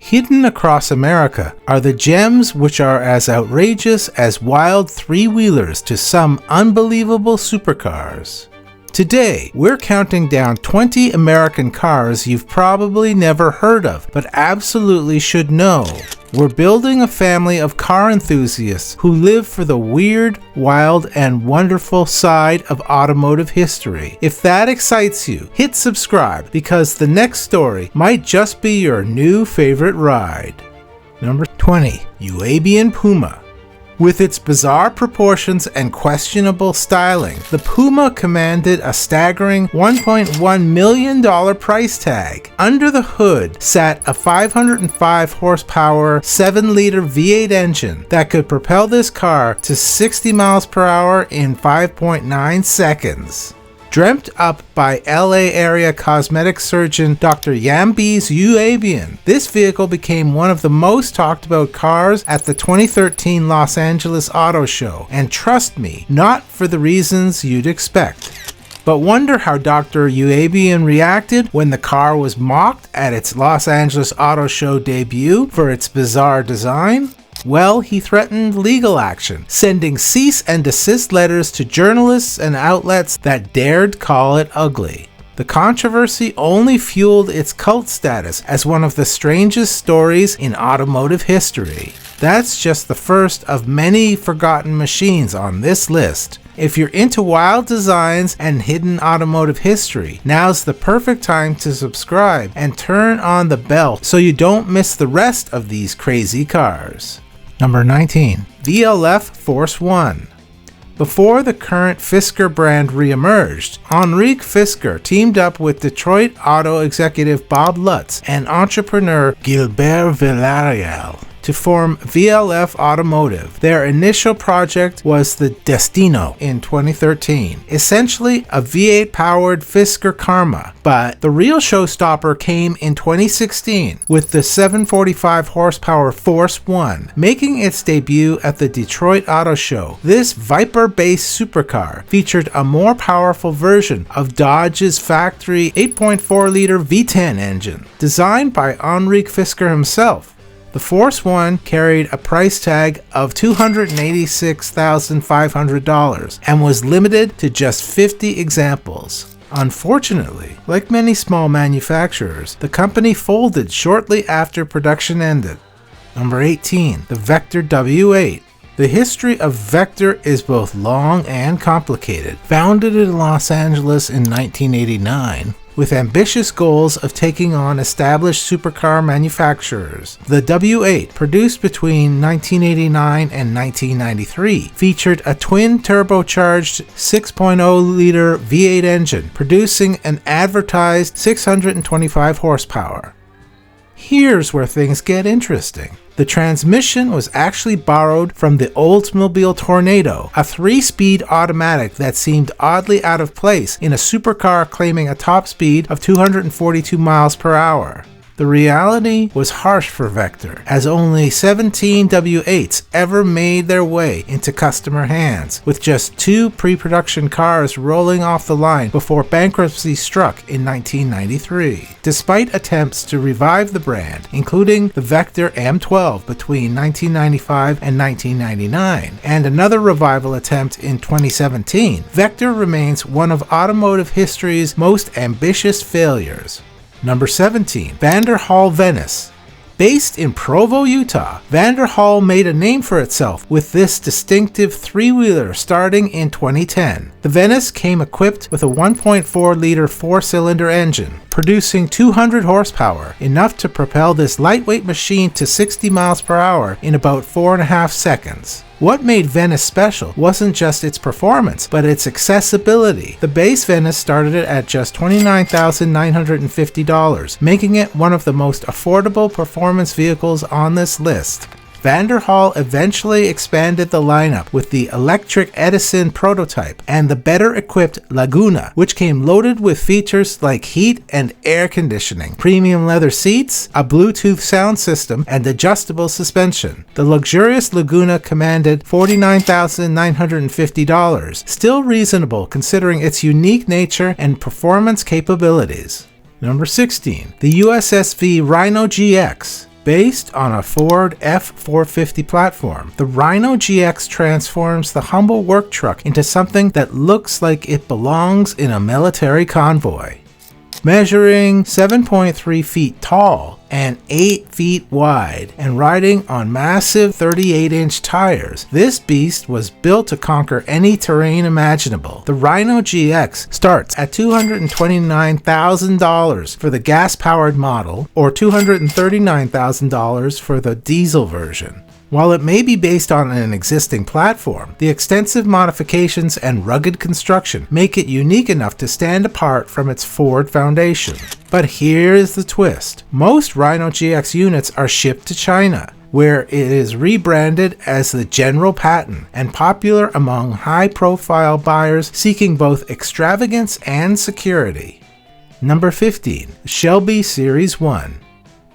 Hidden across America are the gems which are as outrageous as wild three-wheelers to some unbelievable supercars. Today, we're counting down 20 American cars you've probably never heard of, but absolutely should know. We're building a family of car enthusiasts who live for the weird, wild, and wonderful side of automotive history. If that excites you, hit subscribe because the next story might just be your new favorite ride. Number 20. Youabian Puma. With its bizarre proportions and questionable styling, the Puma commanded a staggering $1.1 million price tag. Under the hood sat a 505 horsepower 7-liter V8 engine that could propel this car to 60 miles per hour in 5.9 seconds. Dreamt up by LA area cosmetic surgeon Dr. Yambi's Youabian, this vehicle became one of the most talked about cars at the 2013 Los Angeles Auto Show, and trust me, not for the reasons you'd expect. But wonder how Dr. Youabian reacted when the car was mocked at its Los Angeles Auto Show debut for its bizarre design? Well, he threatened legal action, sending cease and desist letters to journalists and outlets that dared call it ugly. The controversy only fueled its cult status as one of the strangest stories in automotive history. That's just the first of many forgotten machines on this list. If you're into wild designs and hidden automotive history, now's the perfect time to subscribe and turn on the bell so you don't miss the rest of these crazy cars. Number 19. VLF Force 1. Before the current Fisker brand re-emerged, Enrique Fisker teamed up with Detroit auto executive Bob Lutz and entrepreneur Gilbert Villarreal to form VLF Automotive. Their initial project was the Destino in 2013, essentially a V8-powered Fisker Karma, but the real showstopper came in 2016 with the 745 horsepower Force 1, making its debut at the Detroit Auto Show. This Viper-based supercar featured a more powerful version of Dodge's factory 8.4-liter V10 engine, designed by Enrique Fisker himself. The Force 1 carried a price tag of $286,500 and was limited to just 50 examples. Unfortunately, like many small manufacturers, the company folded shortly after production ended. Number 18. The Vector W8. The history of Vector is both long and complicated. Founded in Los Angeles in 1989, with ambitious goals of taking on established supercar manufacturers, the W8, produced between 1989 and 1993, featured a twin-turbocharged 6.0-liter V8 engine, producing an advertised 625 horsepower. Here's where things get interesting. The transmission was actually borrowed from the Oldsmobile Tornado, a 3-speed automatic that seemed oddly out of place in a supercar claiming a top speed of 242 miles per hour. The reality was harsh for Vector, as only 17 W8s ever made their way into customer hands, with just 2 pre-production cars rolling off the line before bankruptcy struck in 1993. Despite attempts to revive the brand, including the Vector M12 between 1995 and 1999, and another revival attempt in 2017, Vector remains one of automotive history's most ambitious failures. Number 17. Vanderhall Venice. Based in Provo, Utah, Vanderhall made a name for itself with this distinctive 3-wheeler starting in 2010. The Venice came equipped with a 1.4-liter 4-cylinder engine, producing 200 horsepower, enough to propel this lightweight machine to 60 miles per hour in about 4.5 seconds. What made Venice special wasn't just its performance, but its accessibility. The base Venice started at just $29,950, making it one of the most affordable performance vehicles on this list. Vanderhall eventually expanded the lineup with the electric Edison prototype and the better-equipped Laguna, which came loaded with features like heat and air conditioning, premium leather seats, a Bluetooth sound system, and adjustable suspension. The luxurious Laguna commanded $49,950, still reasonable considering its unique nature and performance capabilities. Number 16. The USSV Rhino GX. Based on a Ford F450 platform, the Rhino GX transforms the humble work truck into something that looks like it belongs in a military convoy. Measuring 7.3 feet tall and 8 feet wide and riding on massive 38-inch tires, this beast was built to conquer any terrain imaginable. The Rhino GX starts at $229,000 for the gas-powered model or $239,000 for the diesel version. While it may be based on an existing platform, the extensive modifications and rugged construction make it unique enough to stand apart from its Ford foundation. But here's the twist. Most Rhino GX units are shipped to China, where it is rebranded as the General Patton and popular among high-profile buyers seeking both extravagance and security. Number 15. Shelby Series 1.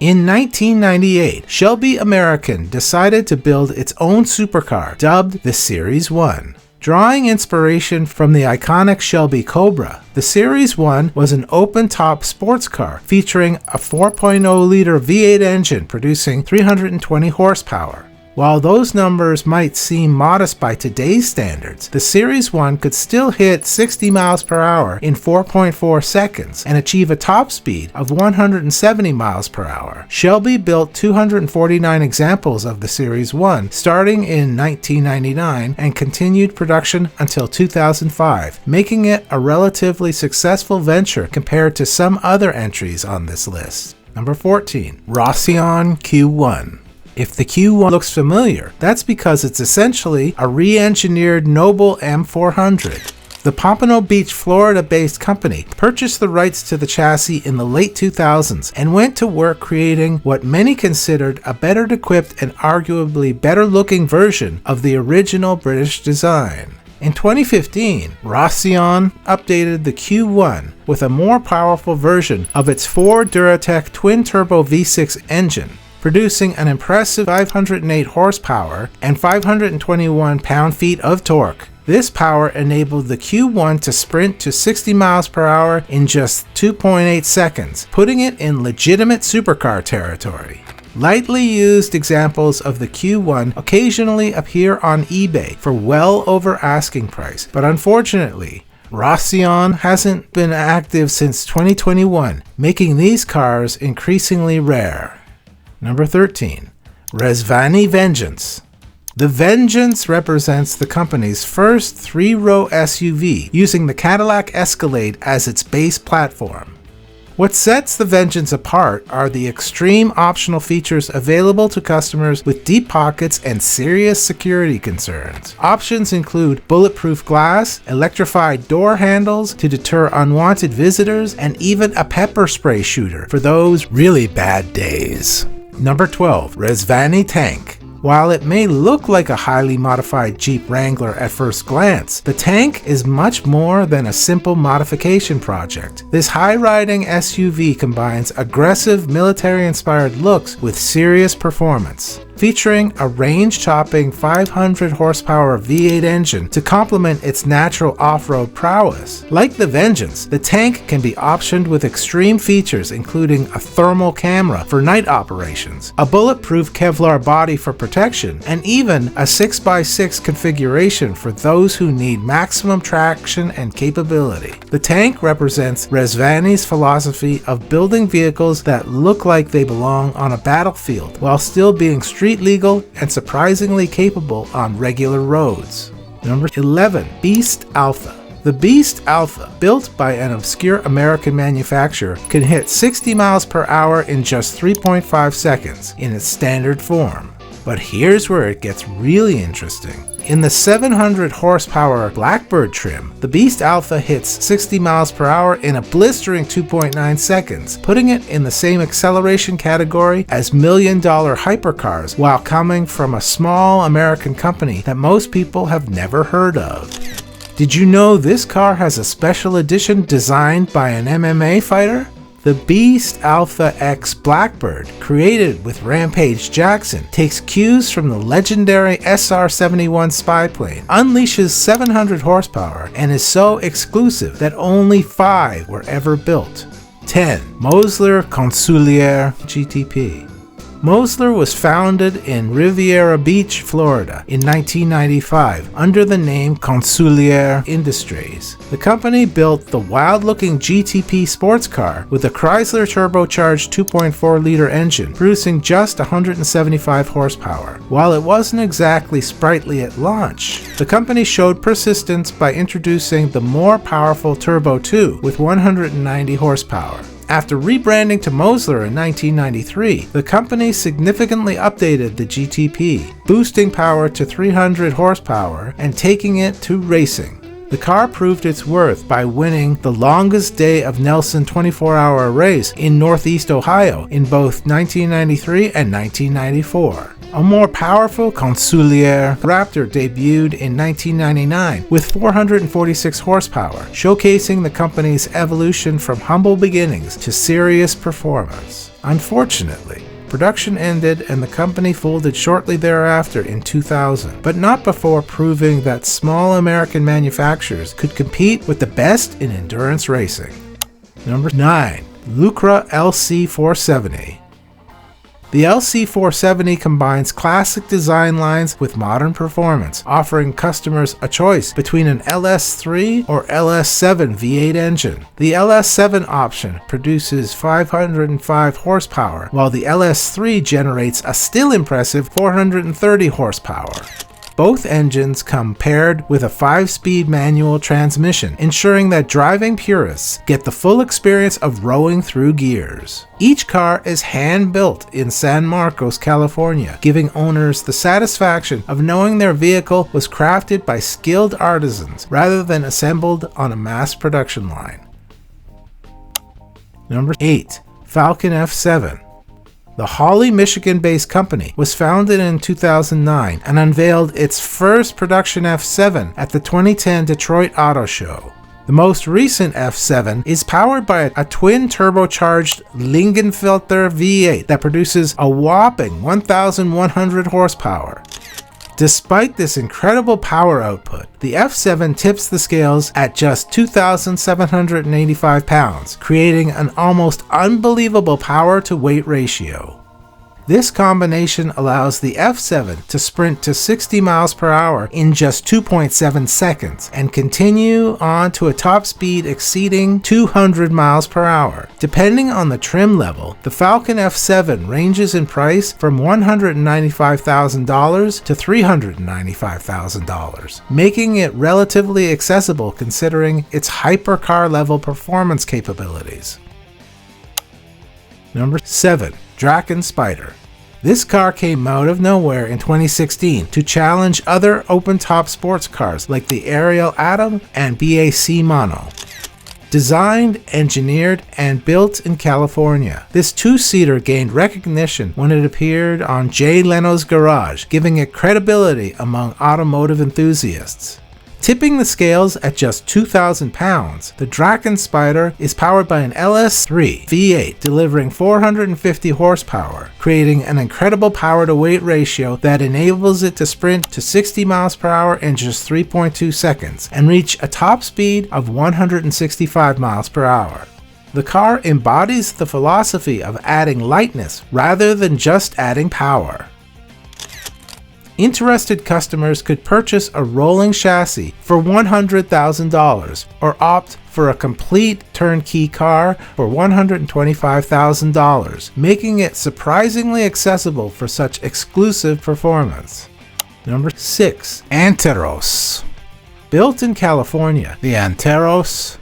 In 1998, Shelby American decided to build its own supercar, dubbed the Series 1. Drawing inspiration from the iconic Shelby Cobra, the Series 1 was an open-top sports car featuring a 4.0-liter V8 engine producing 320 horsepower. While those numbers might seem modest by today's standards, the Series 1 could still hit 60 miles per hour in 4.4 seconds and achieve a top speed of 170 miles per hour. Shelby built 249 examples of the Series 1 starting in 1999 and continued production until 2005, making it a relatively successful venture compared to some other entries on this list. Number 14. Rossion Q1. If the Q1 looks familiar, that's because it's essentially a re-engineered Noble M400. The Pompano Beach, Florida-based company purchased the rights to the chassis in the late 2000s and went to work creating what many considered a better equipped and arguably better looking version of the original British design. In 2015, Rossion updated the Q1 with a more powerful version of its Ford Duratec twin-turbo V6 engine, producing an impressive 508 horsepower and 521 pound-feet of torque. This power enabled the Q1 to sprint to 60 miles per hour in just 2.8 seconds, putting it in legitimate supercar territory. Lightly used examples of the Q1 occasionally appear on eBay for well over asking price, but unfortunately, Rossion hasn't been active since 2021, making these cars increasingly rare. Number 13. Rezvani Vengeance. The Vengeance represents the company's first three-row SUV using the Cadillac Escalade as its base platform. What sets the Vengeance apart are the extreme optional features available to customers with deep pockets and serious security concerns. Options include bulletproof glass, electrified door handles to deter unwanted visitors, and even a pepper spray shooter for those really bad days. Number 12. Rezvani Tank. While it may look like a highly modified Jeep Wrangler at first glance, the Tank is much more than a simple modification project. This high-riding SUV combines aggressive military-inspired looks with serious performance, featuring a range-topping 500 horsepower V8 engine to complement its natural off-road prowess. Like the Vengeance, the Tank can be optioned with extreme features including a thermal camera for night operations, a bulletproof Kevlar body for protection, and even a 6x6 configuration for those who need maximum traction and capability. The Tank represents Rezvani's philosophy of building vehicles that look like they belong on a battlefield while still being street legal and surprisingly capable on regular roads. Number 11. Beast Alpha. The Beast Alpha, built by an obscure American manufacturer, can hit 60 miles per hour in just 3.5 seconds in its standard form. But here's where it gets really interesting. In the 700 horsepower Blackbird trim, the Beast Alpha hits 60 miles per hour in a blistering 2.9 seconds, putting it in the same acceleration category as million-dollar hypercars while coming from a small American company that most people have never heard of. Did you know this car has a special edition designed by an MMA fighter? The Beast Alpha X Blackbird, created with Rampage Jackson, takes cues from the legendary SR-71 spy plane, unleashes 700 horsepower, and is so exclusive that only 5 were ever built. 10. Mosler Consulier GTP. Mosler was founded in Riviera Beach, Florida in 1995 under the name Consulier Industries. The company built the wild-looking GTP sports car with a Chrysler turbocharged 2.4-liter engine, producing just 175 horsepower. While it wasn't exactly sprightly at launch, the company showed persistence by introducing the more powerful Turbo 2 with 190 horsepower. After rebranding to Mosler in 1993, the company significantly updated the GTP, boosting power to 300 horsepower and taking it to racing. The car proved its worth by winning the longest day of Nelson 24-hour race in Northeast Ohio in both 1993 and 1994. A more powerful Consulier Raptor debuted in 1999 with 446 horsepower, showcasing the company's evolution from humble beginnings to serious performance. Unfortunately, production ended and the company folded shortly thereafter in 2000, but not before proving that small American manufacturers could compete with the best in endurance racing. Number 9. Lucra LC470. The LC470 combines classic design lines with modern performance, offering customers a choice between an LS3 or LS7 V8 engine. The LS7 option produces 505 horsepower, while the LS3 generates a still impressive 430 horsepower. Both engines come paired with a 5-speed manual transmission, ensuring that driving purists get the full experience of rowing through gears. Each car is hand-built in San Marcos, California, giving owners the satisfaction of knowing their vehicle was crafted by skilled artisans rather than assembled on a mass production line. Number 8. Falcon F7. The Hawley, Michigan-based company was founded in 2009 and unveiled its first production F7 at the 2010 Detroit Auto Show. The most recent F7 is powered by a twin-turbocharged Lingenfelter V8 that produces a whopping 1,100 horsepower. Despite this incredible power output, the F7 tips the scales at just 2,785 pounds, creating an almost unbelievable power-to-weight ratio. This combination allows the F7 to sprint to 60 miles per hour in just 2.7 seconds and continue on to a top speed exceeding 200 miles per hour. Depending on the trim level, the Falcon F7 ranges in price from $195,000 to $395,000, making it relatively accessible considering its hypercar level performance capabilities. Number 7. Drakan Spyder. This car came out of nowhere in 2016 to challenge other open-top sports cars like the Ariel Atom and BAC Mono. Designed, engineered, and built in California, this two-seater gained recognition when it appeared on Jay Leno's Garage, giving it credibility among automotive enthusiasts. Tipping the scales at just 2,000 pounds, the Drakan Spyder is powered by an LS3 V8 delivering 450 horsepower, creating an incredible power-to-weight ratio that enables it to sprint to 60 miles per hour in just 3.2 seconds and reach a top speed of 165 miles per hour. The car embodies the philosophy of adding lightness rather than just adding power. Interested customers could purchase a rolling chassis for $100,000 or opt for a complete turnkey car for $125,000, making it surprisingly accessible for such exclusive performance. Number 6. Anteros. Built in California, the Anteros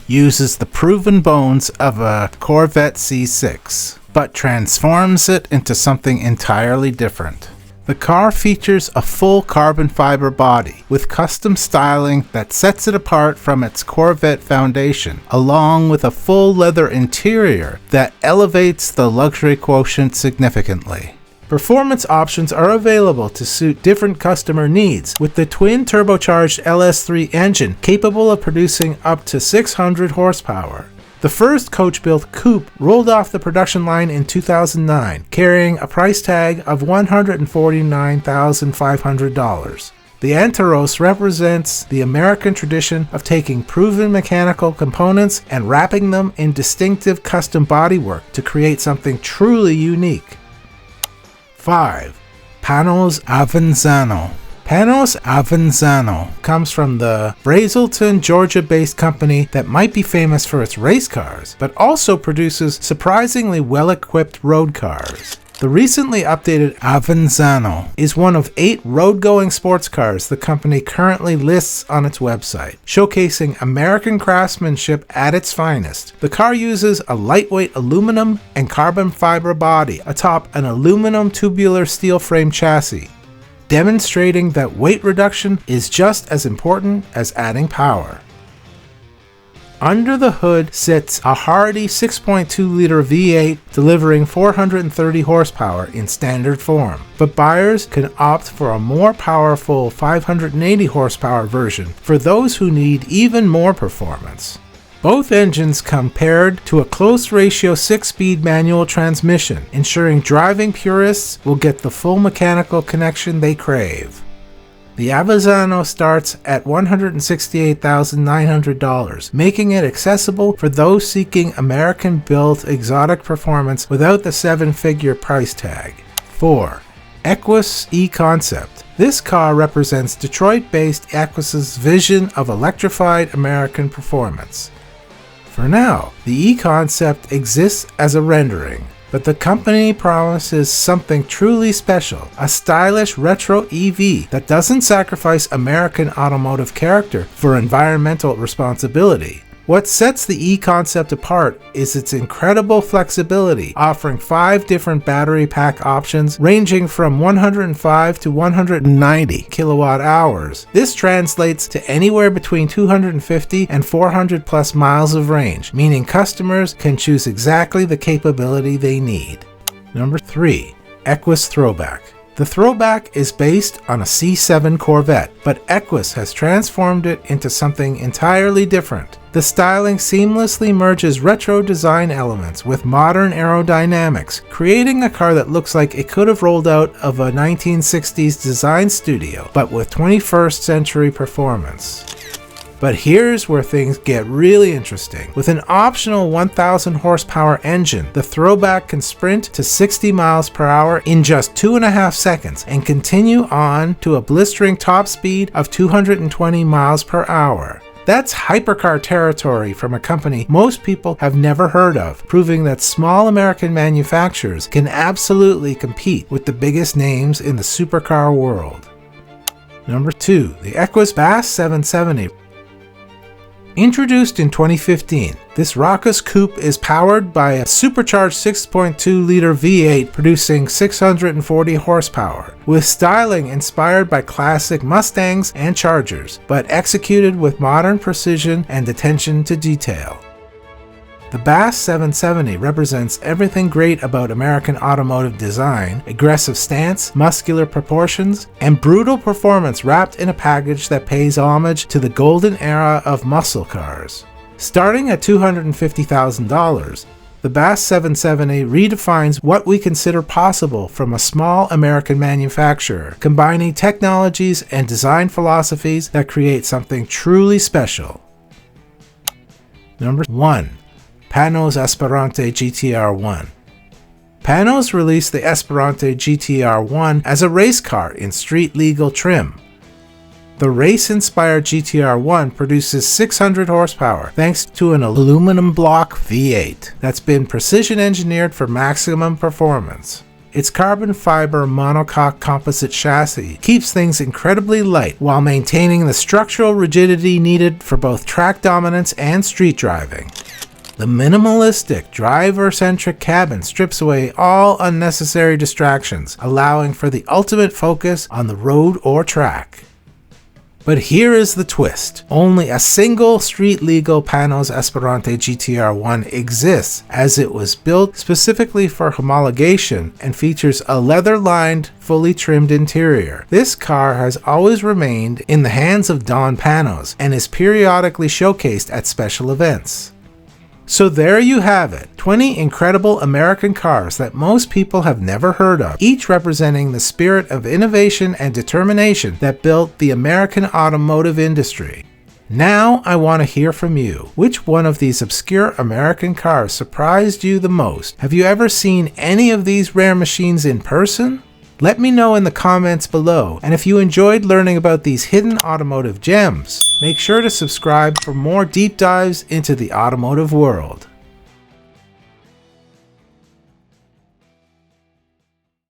uses the proven bones of a Corvette C6, but transforms it into something entirely different. The car features a full carbon fiber body with custom styling that sets it apart from its Corvette foundation, along with a full leather interior that elevates the luxury quotient significantly. Performance options are available to suit different customer needs, with the twin turbocharged LS3 engine capable of producing up to 600 horsepower. The first coach-built coupe rolled off the production line in 2009, carrying a price tag of $149,500. The Anteros represents the American tradition of taking proven mechanical components and wrapping them in distinctive custom bodywork to create something truly unique. 5. Panoz Avezzano. Panoz Avezzano comes from the Brazelton, Georgia-based company that might be famous for its race cars, but also produces surprisingly well-equipped road cars. The recently updated Avezzano is one of 8 road-going sports cars the company currently lists on its website, showcasing American craftsmanship at its finest. The car uses a lightweight aluminum and carbon fiber body atop an aluminum tubular steel frame chassis, demonstrating that weight reduction is just as important as adding power. Under the hood sits a hardy 6.2-liter V8 delivering 430 horsepower in standard form, but buyers can opt for a more powerful 580 horsepower version for those who need even more performance. Both engines come paired to a close ratio 6-speed manual transmission, ensuring driving purists will get the full mechanical connection they crave. The Avezzano starts at $168,900, making it accessible for those seeking American-built exotic performance without the 7-figure price tag. 4. Equus E-Concept. This car represents Detroit-based Equus's vision of electrified American performance. For now, the E-Concept exists as a rendering, but the company promises something truly special, a stylish retro EV that doesn't sacrifice American automotive character for environmental responsibility. What sets the E-Concept apart is its incredible flexibility, offering 5 different battery pack options ranging from 105 to 190 kilowatt hours. This translates to anywhere between 250 and 400 plus miles of range, meaning customers can choose exactly the capability they need. Number 3. Equus Throwback. The Throwback is based on a C7 Corvette, but Equus has transformed it into something entirely different. The styling seamlessly merges retro design elements with modern aerodynamics, creating a car that looks like it could have rolled out of a 1960s design studio, but with 21st century performance. But here's where things get really interesting. With an optional 1,000 horsepower engine, the Throwback can sprint to 60 miles per hour in just 2.5 seconds and continue on to a blistering top speed of 220 miles per hour. That's hypercar territory from a company most people have never heard of, proving that small American manufacturers can absolutely compete with the biggest names in the supercar world. Number 2. The Equus Bass 770. Introduced in 2015, this raucous coupe is powered by a supercharged 6.2-liter V8 producing 640 horsepower, with styling inspired by classic Mustangs and Chargers, but executed with modern precision and attention to detail. The Bass 770 represents everything great about American automotive design: aggressive stance, muscular proportions, and brutal performance wrapped in a package that pays homage to the golden era of muscle cars. Starting at $250,000, the Bass 770 redefines what we consider possible from a small American manufacturer, combining technologies and design philosophies that create something truly special. Number 1. Panoz Esperante GTR-1. Panoz released the Esperante GTR-1 as a race car in street-legal trim. The race-inspired GTR-1 produces 600 horsepower thanks to an aluminum block V8 that's been precision-engineered for maximum performance. Its carbon fiber monocoque composite chassis keeps things incredibly light while maintaining the structural rigidity needed for both track dominance and street driving. The minimalistic, driver-centric cabin strips away all unnecessary distractions, allowing for the ultimate focus on the road or track. But here is the twist. Only a single street-legal Panoz Esperante GTR-1 exists, as it was built specifically for homologation and features a leather-lined, fully trimmed interior. This car has always remained in the hands of Don Panoz and is periodically showcased at special events. So there you have it, 20 incredible American cars that most people have never heard of, each representing the spirit of innovation and determination that built the American automotive industry. Now I want to hear from you. Which one of these obscure American cars surprised you the most? Have you ever seen any of these rare machines in person? Let me know in the comments below, and if you enjoyed learning about these hidden automotive gems, make sure to subscribe for more deep dives into the automotive world.